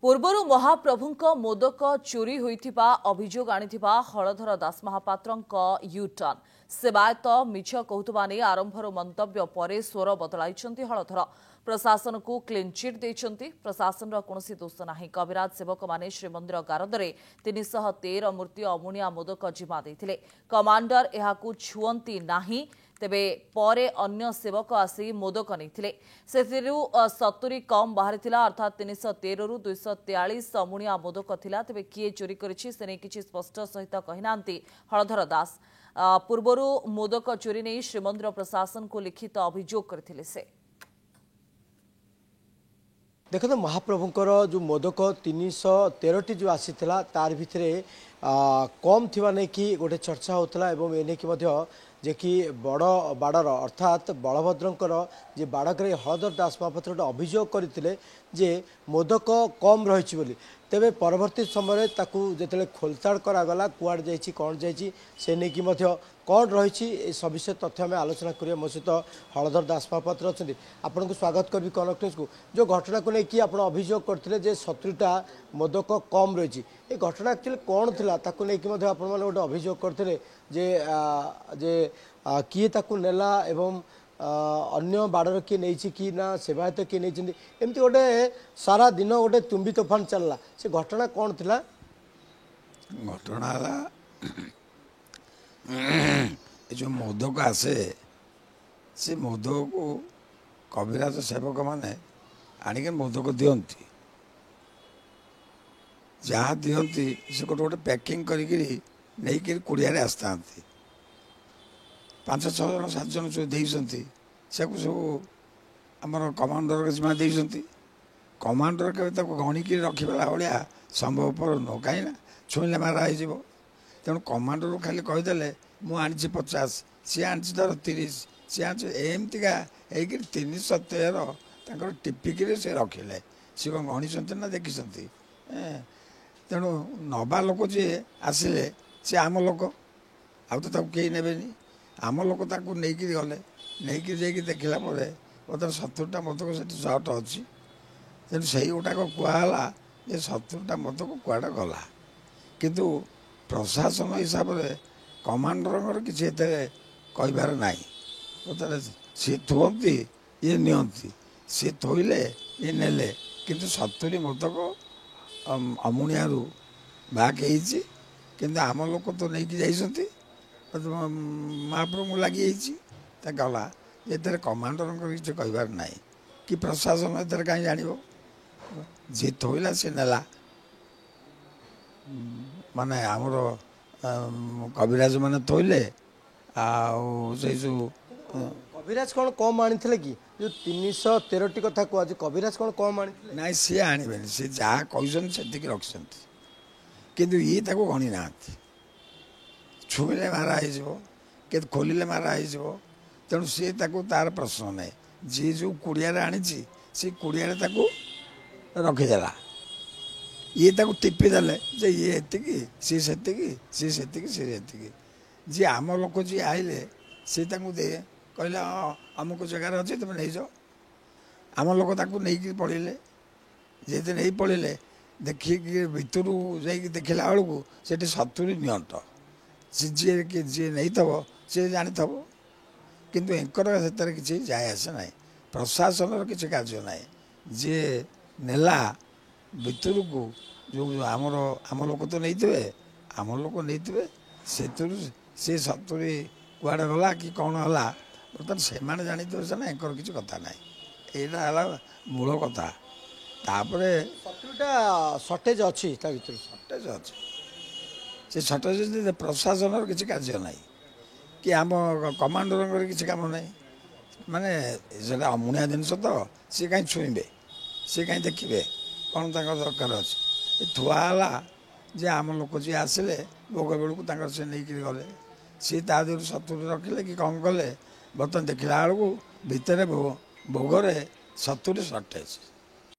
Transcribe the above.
ପୂର୍ବରୁ ମହାପ୍ରଭୁଙ୍କ ମୋଦକ ଚୋରି ହୋଇଥିବା ଅଭିଯୋଗ ଆଣିଥିବା ହଳଧର ଦାସ ମହାପାତ୍ରଙ୍କ ୟୁଟର୍ନ ସେବାୟତ ମିଛ କହୁଥିବା ନେଇ ଆରମ୍ଭରୁ ମନ୍ତବ୍ୟ ପରେ ସ୍ୱର ବଦଳାଇଛନ୍ତି ହଳଧର। ପ୍ରଶାସନକୁ କ୍ଲିନ୍ଚିଟ୍ ଦେଇଛନ୍ତି। ପ୍ରଶାସନର କୌଣସି ଦୋଷ ନାହିଁ। କବିରାଜ ସେବକମାନେ ଶ୍ରୀମନ୍ଦିର ଗାରଦରେ 313 ମୂର୍ତ୍ତି ଅମୁଣିଆ ମୋଦକ ଜିମା ଦେଇଥିଲେ। କମାଣ୍ଡର ଏହାକୁ ଛୁଅନ୍ତି ନାହିଁ। ତେବେ ପରେ ଅନ୍ୟ ସେବକ ଆସି ମୋଦକ ନେଇଥିଲେ। ସେଥିରୁ 70 କମ୍ ବାହାରିଥିଲା, ଅର୍ଥାତ୍ 313ରୁ 243 ଅମୁଣିଆ ମୋଦକ ଥିଲା। ତେବେ କିଏ ଚୋରି କରିଛି ସେ ନେଇ କିଛି ସ୍ପଷ୍ଟ ସହିତ କହିନାହାନ୍ତି ହଳଧର ଦାସ। ପୂର୍ବରୁ ମୋଦକ ଚୋରି ନେଇ ଶ୍ରୀମନ୍ଦିର ପ୍ରଶାସନକୁ ଲିଖିତ ଅଭିଯୋଗ କରିଥିଲେ ସେ। देखते महाप्रभुंर जो मोदक 313टी जो आसीला तार भितर कम थिबा नै कि गोटे चर्चा होता एवं एने कि जे कि बड़ बाड़र अर्थात बलभद्रंकर जे बाड़क हलधर दास महापात्र गोटे अभियोग करते जे मोदक कम रही बोली। तेबे परवर्ती समय जो खोलताड़ करागला कुआड़ जाइए कौन जाइए से नहीं कि कौन रही सविशेष तथ्य आम आलोचना करिए। मो सहित हलधर दास महापात्र अच्छा आपन को स्वागत करी कनक न्यूज को। जो घटना को लेकिन आप अभियोग करते 70टा मोदक कम रही ये घटना एक्चुअली कौन थी नहीं आप गोटे अभियोग करते जे जे किए ताकू नेला एवं अन्य बाड़र किए नहीं कि ना सेवायत किए नहीं एमती गोटे सारा दिन गोटे तुम्बी तोफान चलला से घटना कौन थी? घटना जो मोदक आसे से मोदक को कविराज सेवक माने आणिक मोदक दियंती जहाँ दियंती से गोटे गोटे पैकिंग करी कुड़िया आसता 5-6 जन 7 जन जो देती सब आमर कमांडर के जिम्मा देती। कमांडर के गणिक रखिला भाया संभवपर नुह कहीं छुईले मारा हो तेणु कमांडर खाली कहीदे मुझे 50 सी आनी धर 30 सी आनी एमतीका एक 313 टिपिक से रखिले सी कौन गणिंट ना देखी तेणु नवा लोक जी आसिले सी आम लोक आउ तो कहीं ने आम लोक नहीं गले नहीं जाकि देखला बर्तमान 70टा मोदक से सर्ट अच्छी तेणु से गुटाक कहला ये 70टा मोदक कुआड़ा गला किंतु प्रशासन हिसाब से कमांडर किसी कहबार ना बर्तमान सी थुअंती ये नियंती सी थोइले ये नेले किंतु 70 मोदक अमुणिया बाग हो आम लोक तो नहीं जाइए महाप्रभु लगी गला ये कमांडर किसी कहबार ना कि प्रशासन ए कहीं जान जी थोइला सी नेला माने आमर कविराज मैंने थोइले से जो कविराज कौन कम आनी कि जो 313टी कथा कहु कविराज कौन कम आनी ना सी आने सी जहाँ कहते से रखिंट किंतु ये गणी ना छुईले मारा हो खोलिले मारा हो तेणु सी तार प्रश्न ना जी जो कुड़िया आनी सी कुड़िया रखीदेला ये टिपिदेले जे ये एतिकी सी सेतिकी जी आम लोक जी आइले सी दे कहले अमुक जगार अच्छे तुम नहीं जाओ आम लोक नहीं पड़े जे नहीं पड़े देखिए भितर जा देखला बेलू से 70 नियंट जी नहीं थो सी जानी थो किंतु एंकर से किसी जाए आसे ना प्रशासन किसी कार्य ना जी नेला भितर को जो आमर आम लोक तो नहीं थे आम लोक नहीं थे से 70 कुआड़े गला कि कौन है बर्तमान से जानी थे ना एंकर किसी कथा ना यहाँ मूल कथा तापर 70टा सर्टेज अच्छी सर्टेज अच्छी से सर्टेज प्रशासन किसी कार्य ना कि आम कमांडर किसी काम ना माने अमुणिया जिनस तो सी कहीं छुईबे सी कहीं देखिए कौन दरकार अच्छे थुआला जे आम लोक जी आसिले भोग बेलू से नहीं गले सी ता 70 रखिले कि कौन कले बर्तमान देखला बेलू भितर भोगरे 70 सर्टेज।